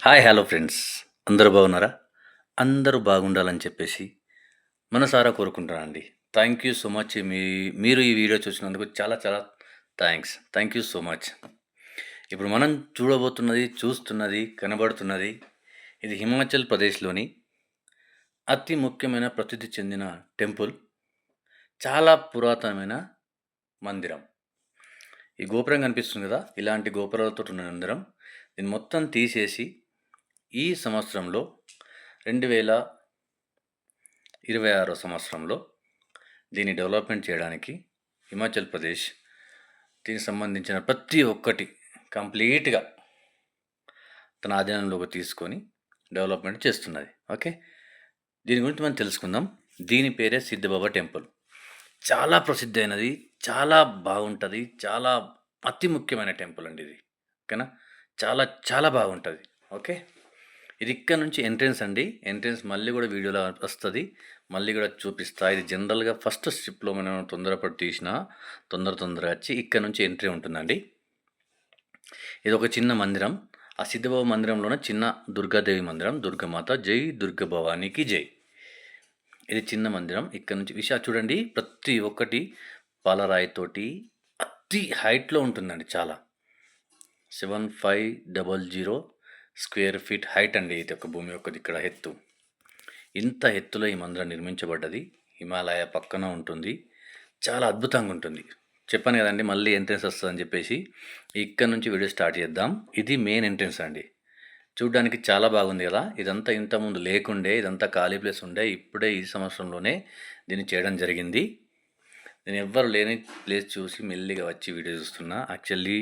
Hi hello friends, అందరూ బాగున్నారా? అందరూ బాగుండాలని చెప్పేసి మనసారా కోరుకుంటానండి. Thank you so much. మీరు ఈ వీడియో చూసినందుకు చాలా చాలా thanks. Thank you so much. ఇప్పుడు మనం చూస్తున్నది, కనబడుతున్నది ఇది హిమాచల్ ప్రదేశ్‌లోని అతి ముఖ్యమైన ప్రసిద్ధి చెందిన టెంపుల్. చాలా పురాతనమైన మందిరం. ఈ గోపురం కనిపిస్తుంది కదా! ఇలాంటి గోపురాలతోటి ఉన్న మందిరం. దీన్ని మొత్తం తీసేసి ఈ సంవత్సరంలో 2026 సంవత్సరంలో దీన్ని డెవలప్‌మెంట్ చేయడానికి హిమాచల్ ప్రదేశ్ దీనికి సంబంధించిన ప్రతి ఒక్కటి కంప్లీట్‌గా తన ఆధీనంలోకి తీసుకొని డెవలప్‌మెంట్ చేస్తున్నది. ఓకే. దీని గురించి మనం తెలుసుకుందాం. దీని పేరే సిద్ధబాబా టెంపుల్. చాలా ప్రసిద్ధైనది. చాలా బాగుంటది. చాలా అతి ముఖ్యమైన టెంపుల్ అండి ఇది. ఓకేనా. చాలా చాలా బాగుంటది. ఓకే. ఇది ఇక్కడ నుంచి ఎంట్రన్స్ అండి. ఎంట్రన్స్ మళ్ళీ కూడా వీడియోలో వస్తది. మళ్ళీ కూడా చూపిస్తా. ఇది జనరల్‌గా ఫస్ట్ స్ట్రిప్‌లో మనం తొందరపడి తీసినా తొందరగా వచ్చి ఇక్కడ నుంచి ఎంట్రీ ఉంటుందండి. ఇది ఒక చిన్న మందిరం. ఆ సిద్ధబాబా మందిరంలోనే చిన్న దుర్గాదేవి మందిరం. దుర్గామాత జై దుర్గా భవానీకి జై. ఇది చిన్న మందిరం. ఇక్కడ నుంచి చూడండి, ప్రతి ఒక్కటి పాలరాయితోటి అతి హైట్‌లో ఉంటుందండి చాలా. 7500 స్క్వేర్ ఫీట్ హైట్ అండి. ఇది ఒక భూమి యొక్కది ఇక్కడ ఎత్తు. ఇంత ఎత్తులో ఈ మందిరం నిర్మించబడ్డది. హిమాలయ పక్కన ఉంటుంది. చాలా అద్భుతంగా ఉంటుంది. చెప్పాను కదండీ, మళ్ళీ ఎంట్రన్స్ వస్తదని చెప్పేసి. ఇక్కడ నుంచి వీడియో స్టార్ట్ చేద్దాం. ఇది మెయిన్ ఎంట్రన్స్ అండి. చూడ్డానికి చాలా బాగుంది కదా! ఇదంతా ఇంతకుముందు లేకుండే. ఇదంతా ఖాళీ ప్లేస్ ఉండే. ఇప్పుడే ఈ సంవత్సరంలోనే దీన్ని చేయడం జరిగింది. నేను ఎవ్వరు లేని ప్లేస్ చూసి మెల్లిగా వచ్చి వీడియో చూస్తున్నా. యాక్చువల్లీ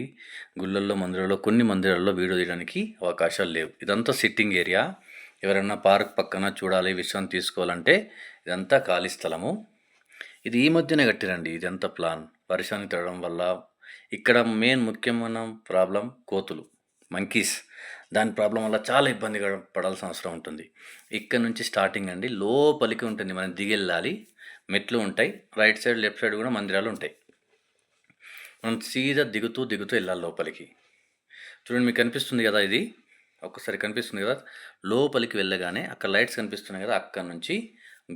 గుళ్ళల్లో, మందిరాల్లో కొన్ని మందిరాల్లో వీడియో తీయడానికి అవకాశాలు లేవు. ఇదంతా సిట్టింగ్ ఏరియా. ఎవరైనా పార్క్ పక్కన చూడాలి, విశ్రాంతి తీసుకోవాలంటే ఇదంతా ఖాళీ స్థలము. ఇది ఈ మధ్యనే కట్టిరండి. ఇదంతా ప్లాన్. వర్షానికి తడవడం వల్ల ఇక్కడ మెయిన్ ముఖ్యమైన ప్రాబ్లం కోతులు, మంకీస్. దాని ప్రాబ్లం వల్ల చాలా ఇబ్బంది పడాల్సిన అవసరం ఉంటుంది. ఇక్కడ నుంచి స్టార్టింగ్ అండి. లోపలికి ఉంటుంది. మనం దిగెళ్ళాలి. మెట్లు ఉంటాయి. రైట్ సైడ్, లెఫ్ట్ సైడ్ కూడా మందిరాలు ఉంటాయి. మనం సీదా దిగుతూ వెళ్ళాలి లోపలికి. చూడండి, మీకు కనిపిస్తుంది కదా ఇది. ఒక్కసారి కనిపిస్తుంది కదా. లోపలికి వెళ్ళగానే అక్కడ లైట్స్ కనిపిస్తున్నాయి కదా, అక్కడ నుంచి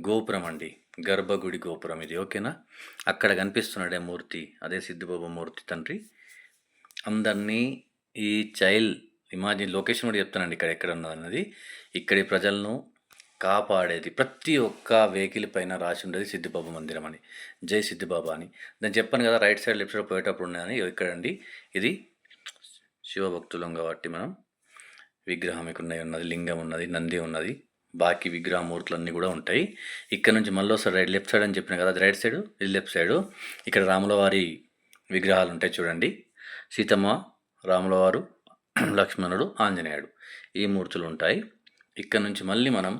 గోపురం అండి. గర్భగుడి గోపురం ఇది. ఓకేనా. అక్కడ కనిపిస్తున్నాడే మూర్తి, అదే సిద్ధబాబా మూర్తి తండ్రి. అందరినీ ఈ ఇమాజిన్ లొకేషన్ కూడా చెప్తానండి ఇక్కడ ఎక్కడ ఉన్నదన్నది. ఇక్కడి ప్రజలను కాపాడేది. ప్రతి ఒక్క వెహికల్ పైన రాసి ఉండేది సిద్ధిబాబా మందిరం అని, జై సిద్ధిబాబా అని. నేను చెప్పాను కదా, రైట్ సైడ్ లెఫ్ట్ సైడ్ పోయేటప్పుడు ఉన్నాయని. ఇక్కడండి ఇది శివభక్తులం కాబట్టి మనం విగ్రహం ఇక్కడ ఉన్నది, లింగం ఉన్నది, నంది ఉన్నది, బాకీ విగ్రహమూర్తులన్నీ కూడా ఉంటాయి. ఇక్కడ నుంచి మళ్ళీ ఒకసారి లెఫ్ట్ సైడ్ అని చెప్పిన కదా, అది రైట్ సైడ్, ఇది లెఫ్ట్ సైడు. ఇక్కడ రాముల వారి విగ్రహాలు ఉంటాయి చూడండి. సీతమ్మ, రాముల వారు, లక్ష్మణుడు, ఆంజనేయుడు, ఈ మూర్తులు ఉంటాయి. ఇక్కడ నుంచి మళ్ళీ మనం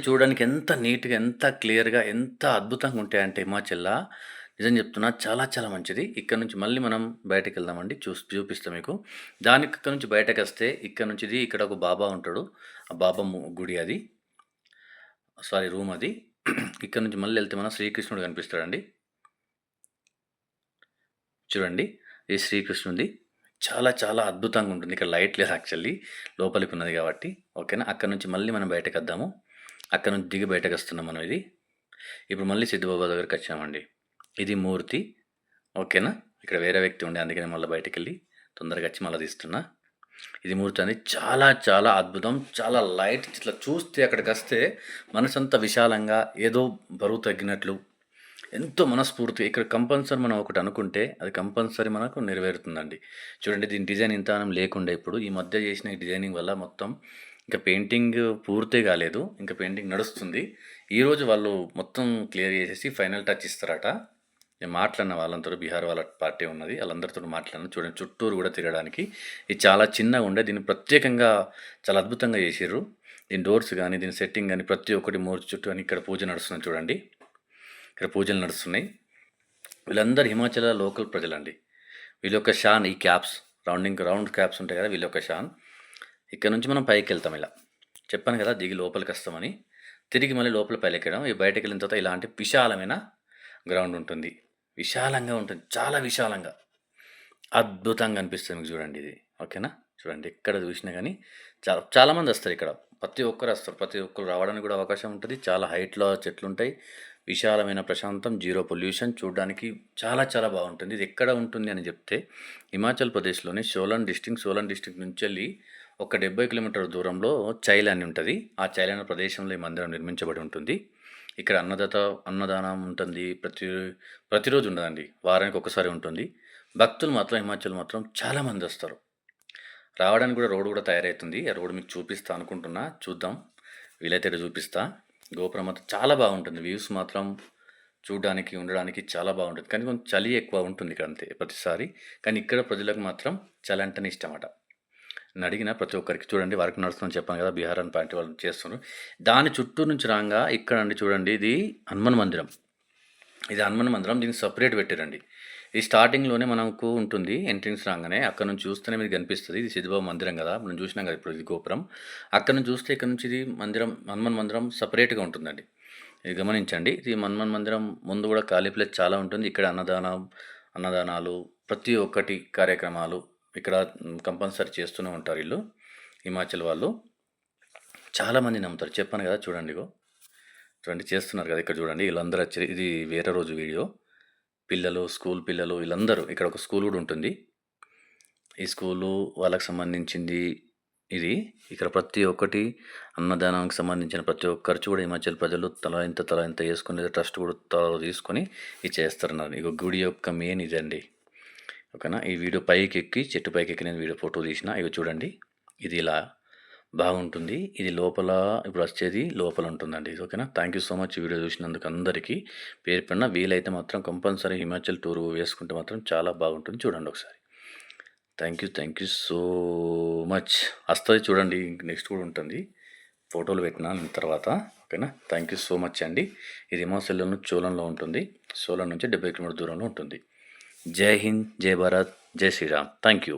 చూడడానికి ఎంత నీట్‌గా, ఎంత క్లియర్‌గా, ఎంత అద్భుతంగా ఉంటాయంటే హిమాచల్‌ల. నిజం చెప్తున్నా, చాలా చాలా మంచిది. ఇక్కడ నుంచి మళ్ళీ మనం బయటకెళ్దామండి. చూపిస్తా మీకు. దానికి ఇక్కడ నుంచి బయటకొస్తే ఇక్కడ నుంచి ఇక్కడ ఒక బాబా ఉంటాడు. ఆ బాబా గుడి అది. సారీ, రూమ్ అది. ఇక్కడ నుంచి మళ్ళీ వెళ్తే మనం శ్రీకృష్ణుడు కనిపిస్తాడండి. చూడండి, ఈ శ్రీకృష్ణుడిది చాలా చాలా అద్భుతంగా ఉంటుంది. ఇక్కడ లైట్ లేదు యాక్చువల్లీ, లోపలికి ఉన్నది కాబట్టి. ఓకేనా. అక్కడ నుంచి మళ్ళీ మనం బయటకొద్దాము. అక్కడ నుంచి దిగి బయటకు వస్తున్నాం మనం. ఇది ఇప్పుడు మళ్ళీ సిద్ధబాబా దగ్గరికి వచ్చామండి. ఇది మూర్తి. ఓకేనా. ఇక్కడ వేరే వ్యక్తి ఉండే, అందుకని మళ్ళీ బయటకు వెళ్ళి తొందరగా వచ్చి మళ్ళీ తీస్తున్నా. ఇది మూర్తి అనేది చాలా చాలా అద్భుతం. చాలా లైట్. ఇట్లా చూస్తే అక్కడికి వస్తే మనసంతా విశాలంగా, ఏదో బరువు తగ్గినట్లు, ఎంతో మనస్ఫూర్తి. ఇక్కడ కంపల్సరీ మనం ఒకటి అనుకుంటే అది కంపల్సరీ మనకు నెరవేరుతుందండి. చూడండి, దీని డిజైన్ ఇంతనం లేకుండా ఇప్పుడు ఈ మధ్య చేసిన డిజైనింగ్ వల్ల మొత్తం ఇంకా పెయింటింగ్ పూర్తి కాలేదు. ఇంకా పెయింటింగ్ నడుస్తుంది. ఈరోజు వాళ్ళు మొత్తం క్లియర్ చేసేసి ఫైనల్ టచ్ ఇస్తారట. నేను మాట్లాడిన వాళ్ళందరూ, బీహార్ వాళ్ళ పార్టీ ఉన్నది, వాళ్ళందరితో మాట్లాడిన. చూడండి, చుట్టూరు కూడా తిరగడానికి. ఇది చాలా చిన్నగా ఉండే. దీన్ని ప్రత్యేకంగా చాలా అద్భుతంగా చేసిర్రు. దీని డోర్స్ కానీ, దీని సెట్టింగ్ కానీ, ప్రతి ఒక్కటి మూర్తి చుట్టూ అని. ఇక్కడ పూజ నడుస్తుంది చూడండి. ఇక్కడ పూజలు నడుస్తున్నాయి. వీళ్ళందరూ హిమాచల్ లోకల్ ప్రజలండి. వీళ్ళ యొక్క షాన్, ఈ క్యాప్స్, రౌండ్ క్యాప్స్ ఉంటాయి కదా, వీళ్ళ యొక్క షాన్. ఇక్కడ నుంచి మనం పైకి వెళ్తాం. ఇలా చెప్పాను కదా, దిగి లోపలికి వస్తామని. తిరిగి మళ్ళీ లోపల పైకెక్కడం. ఈ బయటకు వెళ్ళిన తర్వాత ఇలాంటి విశాలమైన గ్రౌండ్ ఉంటుంది. విశాలంగా ఉంటుంది, చాలా విశాలంగా, అద్భుతంగా అనిపిస్తుంది మీకు. చూడండి ఇది. ఓకేనా. చూడండి ఎక్కడ చూసినా గానీ చాలామందొస్తారు ఇక్కడ. ప్రతి ఒక్కరు వస్తారు. ప్రతి ఒక్కరు రావడానికి కూడా అవకాశం ఉంటది. చాలా హైట్‌లో చెట్లుంటాయి. విశాలమైన ప్రశాంతం, జీరో పొల్యూషన్ చూడ్డానికి చాలా చాలా బావుంటుంది. ఇది ఎక్కడ ఉంటుంది అని జెప్తే హిమాచల్ ప్రదేశ్‌లోని సోలన్ డిస్ట్రిక్ట్ నుంచెళ్ళి ఒక 70 కిలోమీటర్ల దూరంలో చైల్ అని ఉంటది. ఆ చైల్ అనే ప్రదేశంలో ఈ మందిరం నిర్మించబడి ఉంటుంది. ఇక్కడ అన్నదానం ఉంటుంది. ప్రతిరోజు ఉండదండి. వారానికి ఒక్కసారి ఉంటుంది. భక్తులు మాత్రం హిమాచల్ మాత్రం చాలామందొస్తారు. రావడానికి కూడా రోడ్ కూడా తయారైతుంది. ఆ రోడ్ మీకు చూపిస్తా అనుకుంటున్నా. చూద్దాం. వీలైతే ఈడ చూపిస్తా. గోపురం మాత్రం చాలా బాగుంటుంది. వ్యూస్ మాత్రం చూడ్డానికి, ఉండడానికి చాలా బాగుంటుంది. కానీ కొంచెం చలి ఎక్కువ ఉంటుంది ఇక్కడ అంతే ప్రతిసారి. కానీ ఇక్కడ ప్రజలకు మాత్రం చలి అంటేనే ఇష్టమట. నన్నడిగిన ప్రతి ఒక్కరికి చూడండి వర్క్ నడుస్తుందని చెప్పాను కదా! బీహార్ అని పార్టీ వాళ్ళు చేస్తున్నారు. దాని చుట్టూ నుంచి రాంగా ఇక్కడండి చూడండి ఇది హనుమాన్ మందిరం. ఇది హనుమాన్ మందిరం. దీనికి సెపరేట్ పెట్టిర్రండి. ఇది స్టార్టింగ్‌లోనే మనకు ఉంటుంది. ఎంట్రన్స్ రాంగానే అక్కడి నుంచి చూస్తేనే మీకు కనిపిస్తది. ఇది సిద్ధిబాబా మందిరం గదా! మనం చూసినాం గదా! ఇప్పుడు ఇది గోపురం. అక్కడి నుంచి చూస్తే ఇక్కడ నుంచి ఇది హనుమాన్ మందిరం సెపరేట్‌గా ఉంటుందండి. ఇది గమనించండి. ఇది హనుమాన్ మందిరం ముందు గూడా ఖాళీ ప్లేస్ చాలా ఉంటుంది. ఇక్కడ అన్నదానాలు ప్రతి ఒక్కటి కార్యక్రమాలు ఇక్కడ కంపల్సరీ చేస్తూనే ఉంటారు ఈళ్ళు. హిమాచల్ వాళ్ళు. చాలామంది నమ్ముతారు. చెప్పాను గదా! చూడండి ఇగో. చూడండి చేస్తున్నారు గదా! ఇక్కడ చూడండి వీళ్ళందరూ ఇది వేరే రోజు వీడియో. పిల్లలు, స్కూల్ పిల్లలు వీళ్ళందరూ ఇక్కడ ఒక స్కూల్ గూడా ఉంటుంది. ఈ స్కూలు వాళ్ళకి సంబంధించింది ఇది. ఇక్కడ ప్రతి ఒక్కటి అన్నదానానికి సంబంధించిన ప్రతి ఒక్క ఖర్చు కూడా హిమాచల్ ప్రజలు తలా ఇంత యేసుకొని ట్రస్ట్ కూడా తీసుకొని ఇది చేస్తున్నారు. ఇగో గుడి యొక్క మెయిన్ ఇదండి. ఓకేనా? ఈ వీడియో పైకెక్కి చెట్టు పైకెక్కి నేను వీడియో ఫోటో తీసిన. ఇవి చూడండి. ఇది ఇలా బాగుంటుంది. ఇది లోపల ఇప్పుడు వచ్చేది లోపల ఉంటుందండి. ఇది ఓకేనా? థ్యాంక్ యూ సో మచ్ ఈ వీడియో చూసినందుకు అందరికీ. పేరు పెడిన వీలైతే మాత్రం కంపల్సరీ హిమాచల్ టూర్ వేసుకుంటే మాత్రం చాలా బాగుంటుంది. చూడండి ఒకసారి. Thank you so much. వస్తది చూడండి. నెక్స్ట్ కూడా ఉంటుంది. ఫోటోలు పెట్టిన తర్వాత. ఓకేనా? థ్యాంక్ యూ సో మచ్ అండి. ఇది హిమాచల్‌లోని సోలన్‌లో ఉంటుంది. సోలన్ నుంచి 70 కిలోమీటర్ల దూరంలో ఉంటుంది. జై హింద్, జై భారత్, జై శ్రీరామ్. Thank you.